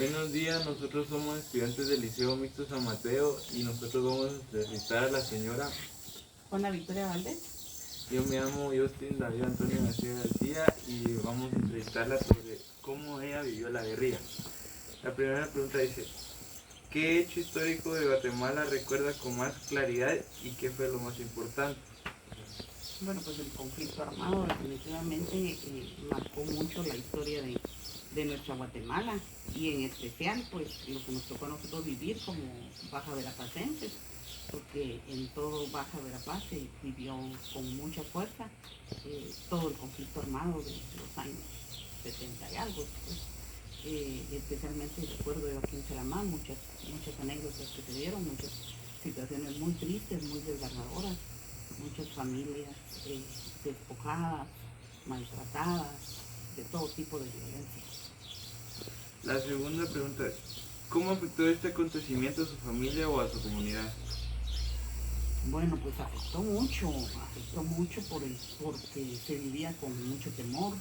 Buenos días, nosotros somos estudiantes del Liceo Mixto San Mateo y nosotros vamos a entrevistar a la señora. Juana Victoria Valdés. Yo me llamo Justin David Antonio García y vamos a entrevistarla sobre cómo ella vivió la guerrilla. La primera pregunta dice, ¿qué hecho histórico de Guatemala recuerda con más claridad y qué fue lo más importante? Bueno, pues el conflicto armado definitivamente marcó mucho la historia de nuestra Guatemala y en especial pues lo que nos tocó a nosotros vivir como baja verapacenses, porque en todo Baja Verapaz se vivió con mucha fuerza todo el conflicto armado de los años 70 y algo. Pues, especialmente recuerdo yo aquí en Salamá muchas anécdotas que se dieron, muchas situaciones muy tristes, muy desgarradoras, muchas familias despojadas, maltratadas, de todo tipo de violencia. La segunda pregunta es, ¿cómo afectó este acontecimiento a su familia o a su comunidad? Bueno, pues afectó mucho porque se vivía con mucho temor,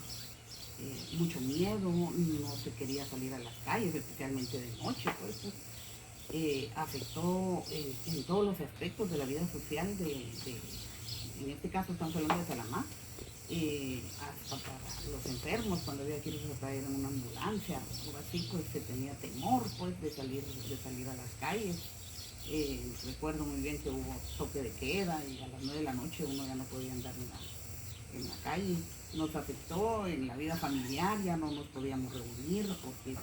mucho miedo, no se quería salir a las calles, especialmente de noche, pues. Afectó en todos los aspectos de la vida social en este caso estamos hablando de Salamá, hasta para los enfermos, cuando había que irlos a traer en una ambulancia o así, pues se tenía temor pues de salir a las calles. Recuerdo muy bien que hubo toque de queda y a las 9 de la noche uno ya no podía andar en la calle. Nos afectó en la vida familiar, ya no nos podíamos reunir porque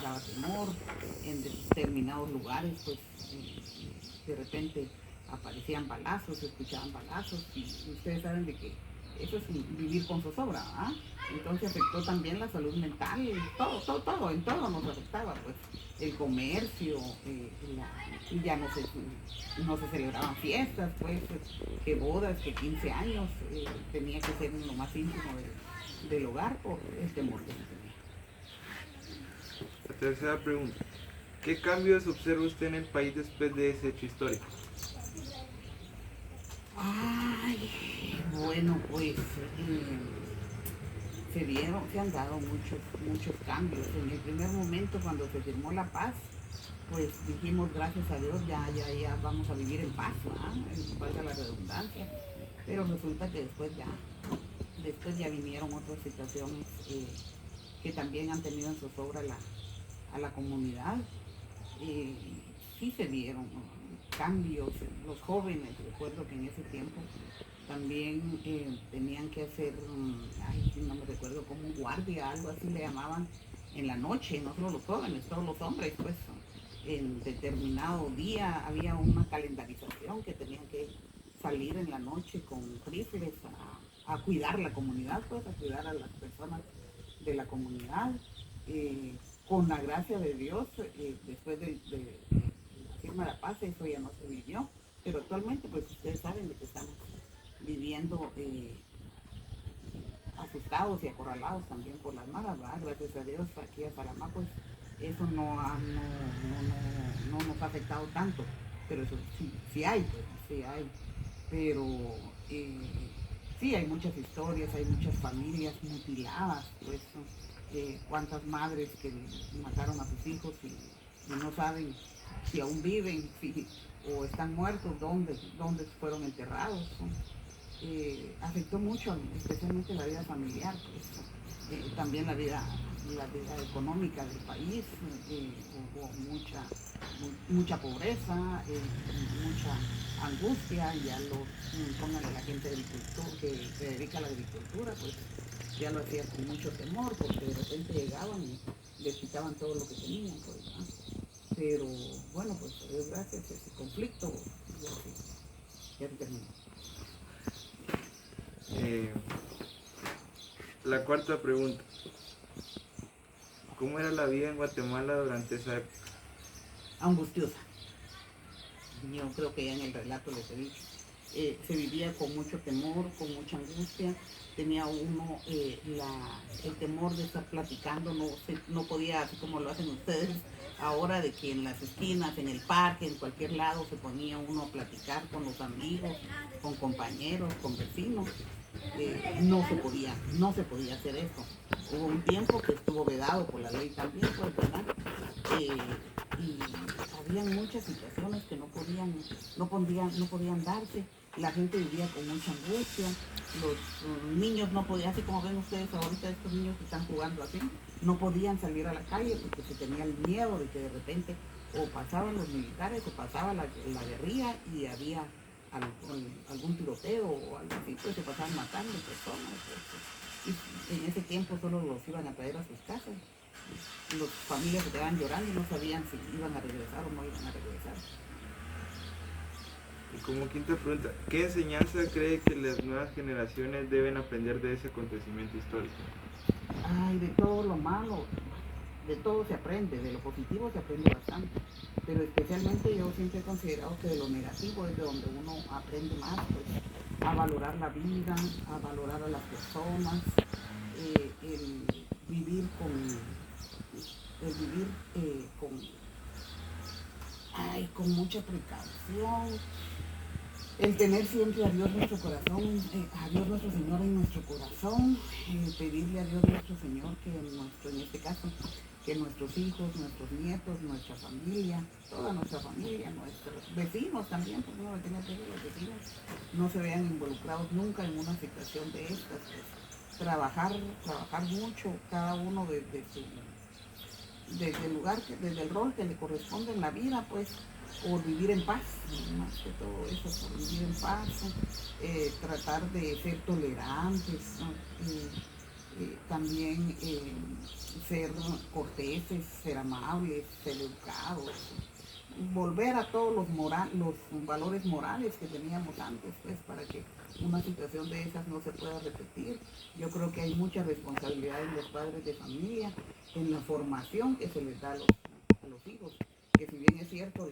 daba temor. En determinados lugares, pues de repente aparecían balazos, se escuchaban balazos y ustedes saben de que eso es vivir con zozobra, ¿ah? Entonces afectó también la salud mental, todo, en todo nos afectaba, pues el comercio, ya no se celebraban fiestas, pues que bodas, que 15 años, tenía que ser en lo más íntimo del hogar por el temor que se tenía. La tercera pregunta, ¿qué cambios observa usted en el país después de ese hecho histórico? Ay, bueno, pues se han dado muchos cambios. En el primer momento, cuando se firmó la paz, pues dijimos, gracias a Dios, ya vamos a vivir en paz, ¿verdad? Valga la redundancia. Pero resulta que después ya vinieron otras situaciones que también han tenido en zozobra a la comunidad. Sí se dieron cambios, los jóvenes, recuerdo que en ese tiempo también tenían que hacer, ay, no me recuerdo, como un guardia, algo así le llamaban, en la noche, no solo los jóvenes, todos los hombres, pues en determinado día había una calendarización que tenían que salir en la noche con rifles a cuidar la comunidad, pues a cuidar a las personas de la comunidad. Con la gracia de Dios, después de la firma de la paz, eso ya no se vivió, pero actualmente pues ustedes saben de que estamos viviendo asustados y acorralados también por las malas, ¿verdad? Gracias a Dios aquí a Salamá pues eso no nos ha afectado tanto, pero eso sí hay, pues, sí hay, pero eh, sí hay muchas historias, hay muchas familias mutiladas, pues, cuántas madres que mataron a sus hijos y no saben si aún viven, o están muertos, dónde fueron enterrados, ¿no? Afectó mucho, especialmente la vida familiar, pues, también la vida económica del país, hubo mucha pobreza, mucha angustia, ya póngale la gente que se dedica a la agricultura, pues ya lo hacía con mucho temor, porque de repente llegaban y les quitaban todo lo que tenían, pues, ¿no? Pero bueno, pues a Dios gracias, ese conflicto ya se terminó. La cuarta pregunta, ¿cómo era la vida en Guatemala durante esa época? Angustiosa. Yo creo que ya en el relato les he dicho. Se vivía con mucho temor, con mucha angustia. Tenía uno el temor de estar platicando, no podía, así como lo hacen ustedes ahora, de que en las esquinas, en el parque, en cualquier lado, se ponía uno a platicar con los amigos, con compañeros, con vecinos. No se podía hacer eso. Hubo un tiempo que estuvo vedado por la ley también, pues, ¿verdad? y habían muchas situaciones que no podían darse. La gente vivía con mucha angustia, los niños no podían, así como ven ustedes ahorita, estos niños que están jugando así, no podían salir a la calle porque se tenía el miedo de que de repente o pasaban los militares o pasaba la guerrilla y había algún tiroteo o algo así, pues se pasaban matando personas. Pues, y en ese tiempo solo los iban a traer a sus casas. Las familias se quedaban llorando y no sabían si iban a regresar o no iban a regresar. Y como quinta pregunta, ¿qué enseñanza cree que las nuevas generaciones deben aprender de ese acontecimiento histórico? Ay, de todo lo malo, de todo se aprende, de lo positivo se aprende bastante, pero especialmente yo siempre he considerado que de lo negativo es de donde uno aprende más, pues, a valorar la vida, a valorar a las personas, el vivir con mucha precaución, el tener siempre a Dios nuestro corazón, a Dios nuestro Señor en nuestro corazón, pedirle a Dios nuestro Señor que en este caso, que nuestros hijos, nuestros nietos, nuestra familia, toda nuestra familia, nuestros vecinos también, porque uno tiene que los vecinos no se vean involucrados nunca en una situación de estas, pues, trabajar mucho, cada uno desde el lugar, desde el rol que le corresponde en la vida, pues, por vivir en paz, más que todo eso, por vivir en paz, tratar de ser tolerantes, ¿no? También ser corteses, ser amables, ser educados, volver a todos los valores morales que teníamos antes, pues, para que una situación de esas no se pueda repetir. Yo creo que hay mucha responsabilidad en los padres de familia, en la formación que se les da a los hijos, que si bien es cierto,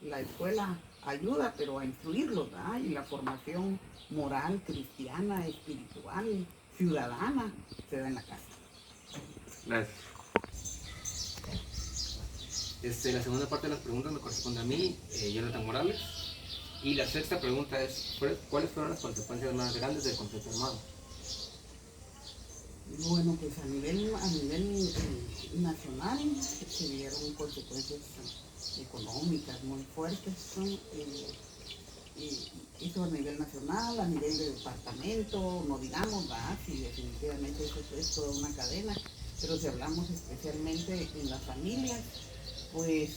la escuela ayuda, pero a instruirlos, ¿verdad? Y la formación moral, cristiana, espiritual, ciudadana, se da en la casa. Gracias. La segunda parte de las preguntas me corresponde a mí, Jonathan Morales. Y la sexta pregunta es, ¿cuáles fueron las consecuencias más grandes del conflicto armado? Bueno, pues a nivel nacional se dieron consecuencias económicas muy fuertes, eso a nivel nacional, a nivel de departamento, no digamos, ¿verdad? Sí, definitivamente eso es toda una cadena, pero si hablamos especialmente en las familias, pues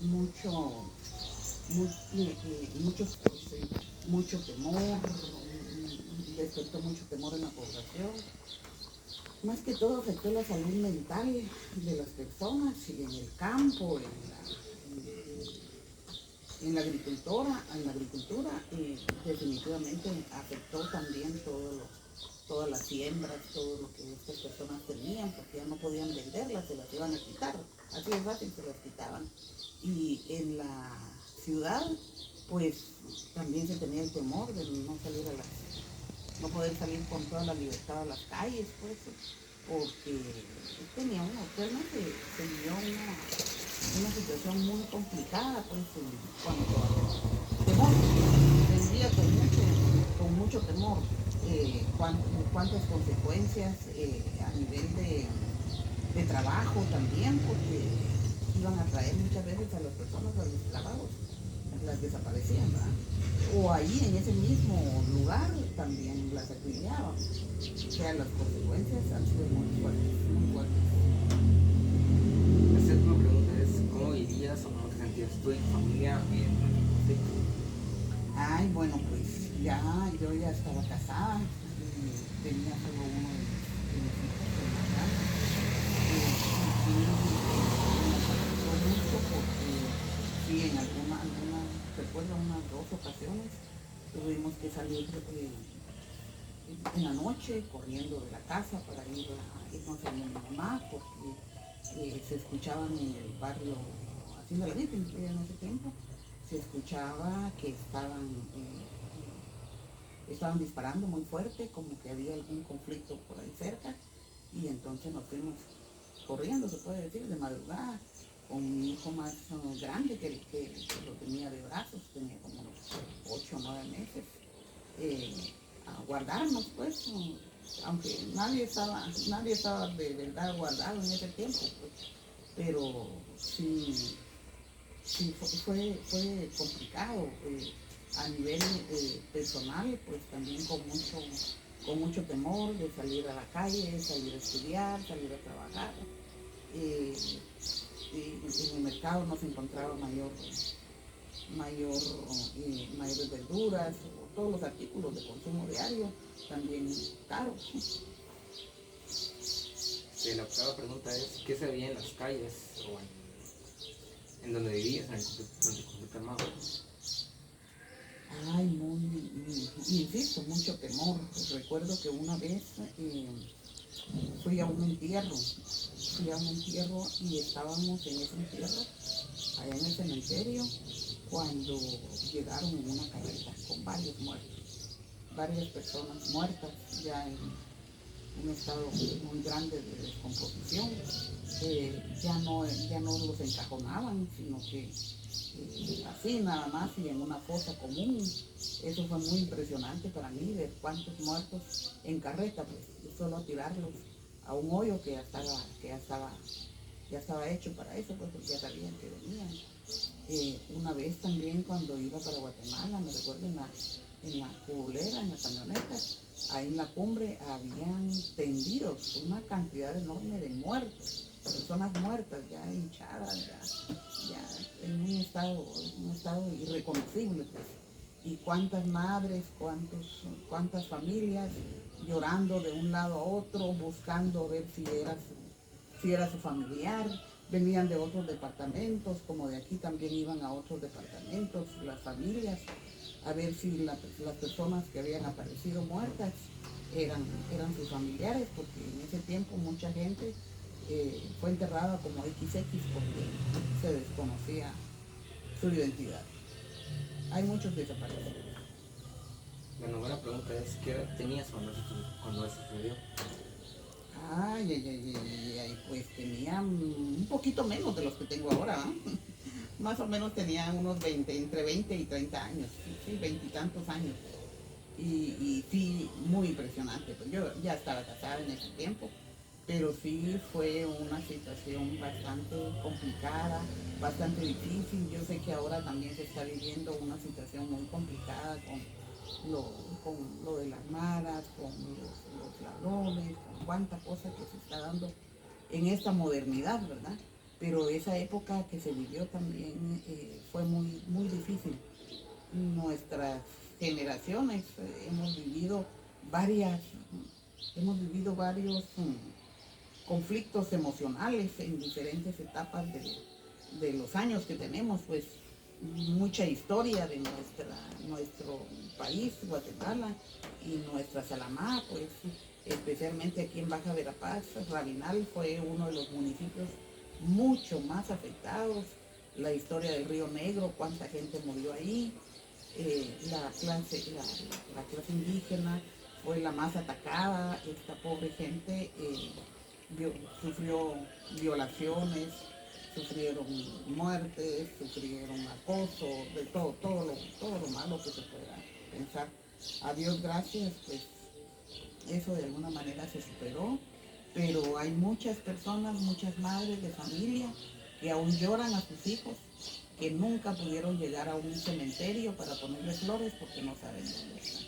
mucho temor, despertó mucho temor en la población. Más que todo afectó la salud mental de las personas y en el campo, en la agricultura, definitivamente afectó también todas las siembras, todo lo que estas personas tenían, porque ya no podían venderlas, se las iban a quitar, así de fácil se las quitaban. Y en la ciudad, pues también se tenía el temor de no poder salir con toda la libertad a las calles, pues, porque realmente se vivió una situación muy complicada, pues, temor, se vivía con mucho temor, cuántas consecuencias a nivel de trabajo también, porque iban a traer muchas veces a las personas a los trabajos, las desaparecían, ¿verdad? O ahí en ese mismo lugar también las acribillaban. O sea, las consecuencias han sido muy fuertes, muy fuertes. La séptima pregunta es, ¿cómo vivías o cómo te sentías tú y tu familia en el conflicto? Ay, bueno, pues yo ya estaba casada, tenía solo uno de mis hijos en la casa. Y me afectó mucho porque sí, recuerdo unas 2 ocasiones tuvimos que salir en la noche corriendo de la casa para irnos a mi mamá porque se escuchaban en el barrio Hacienda la Virgen, en ese tiempo, se escuchaba que estaban disparando muy fuerte, como que había algún conflicto por ahí cerca, y entonces nos fuimos corriendo, se puede decir, de madrugada, con mi hijo más grande que lo tenía de brazos, tenía como unos 8 o 9 meses, a guardarnos, pues, aunque nadie estaba de verdad guardado en ese tiempo, pues, pero sí, sí fue complicado. A nivel personal, pues también con mucho temor de salir a la calle, salir a estudiar, salir a trabajar. Eh, en el mercado no se encontraba mayores verduras, o todos los artículos de consumo diario, también caros. La octava pregunta es, ¿qué se veía en las calles o en donde vivías, en el conflicto armado? Ay, insisto, mucho temor. Recuerdo que una vez fui a un entierro, y estábamos en ese entierro, allá en el cementerio, cuando llegaron en una carreta con varios muertos, varias personas muertas ya en un estado muy grande de descomposición. Ya no los encajonaban, sino que así nada más y en una fosa común. Eso fue muy impresionante para mí, ver cuántos muertos en carreta, pues solo tirarlos a un hoyo que ya estaba hecho para eso, pues porque ya sabían que venían. Una vez también cuando iba para Guatemala, me recuerdo en la cubulera, en la camioneta, ahí en la cumbre habían tendidos una cantidad enorme de muertos, personas muertas, ya hinchadas, ya en un estado irreconocible, pues. Y cuántas madres, cuántas familias llorando de un lado a otro, buscando ver si era su familiar. Venían de otros departamentos, como de aquí también iban a otros departamentos, las familias, a ver si las personas que habían aparecido muertas eran sus familiares, porque en ese tiempo mucha gente fue enterrada como XX porque se desconocía su identidad. Hay muchos desaparecidos. La novena pregunta es, ¿qué edad tenías cuando eso sucedió? Pues tenía un poquito menos de los que tengo ahora, ¿eh? Más o menos tenía unos 20, entre 20 y 30 años, sí, 20 y tantos años. Y sí, muy impresionante. Pues yo ya estaba casada en ese tiempo, pero sí fue una situación bastante complicada, bastante difícil. Yo sé que ahora también se está viviendo una situación muy complicada con lo de las maras, con los ladrones, con cuánta cosa que se está dando en esta modernidad, ¿verdad? Pero esa época que se vivió también fue muy, muy difícil. Nuestras generaciones hemos vivido varios conflictos emocionales en diferentes etapas de los años que tenemos, pues mucha historia de nuestro país, Guatemala, y nuestra Salamá, pues especialmente aquí en Baja Verapaz. Rabinal fue uno de los municipios mucho más afectados. La historia del Río Negro, cuánta gente murió ahí. La clase indígena fue la más atacada. Esta pobre gente sufrió violaciones, sufrieron muertes, sufrieron acoso, de todo lo malo que se pueda pensar. A Dios gracias, pues eso de alguna manera se superó, pero hay muchas personas, muchas madres de familia que aún lloran a sus hijos, que nunca pudieron llegar a un cementerio para ponerles flores porque no saben dónde están.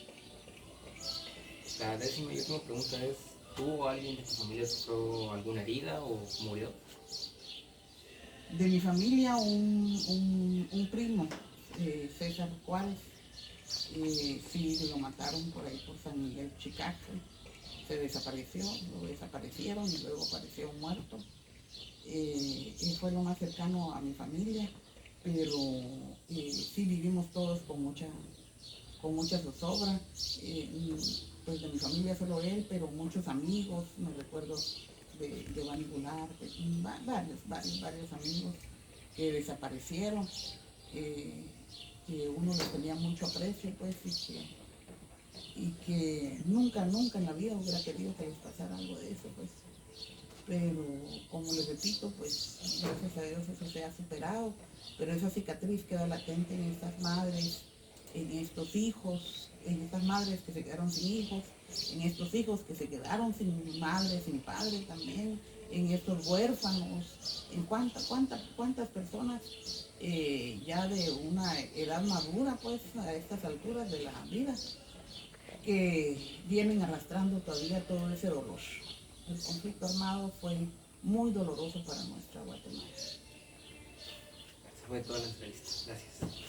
La décima y última pregunta es, ¿tuvo alguien de tu familia sufrió alguna herida o murió? De mi familia, un primo, César Juárez, sí lo mataron por ahí por San Miguel Chicaco. Se desapareció, lo desaparecieron y luego apareció muerto. Él fue lo más cercano a mi familia, pero sí vivimos todos con mucha zozobra. Pues de mi familia solo él, pero muchos amigos, me recuerdo de Giovanni Goulart, varios amigos que desaparecieron, que uno les tenía mucho aprecio, pues, y que nunca en la vida hubiera querido que les pasara algo de eso, pues. Pero como les repito, pues gracias a Dios eso se ha superado, pero esa cicatriz queda latente en estas madres, en estos hijos, en estas madres que se quedaron sin hijos, en estos hijos que se quedaron sin madre, sin padre también, en estos huérfanos, en cuántas personas ya de una edad madura, pues a estas alturas de la vida, que vienen arrastrando todavía todo ese dolor. El conflicto armado fue muy doloroso para nuestra Guatemala. Esa fue toda la entrevista. Gracias.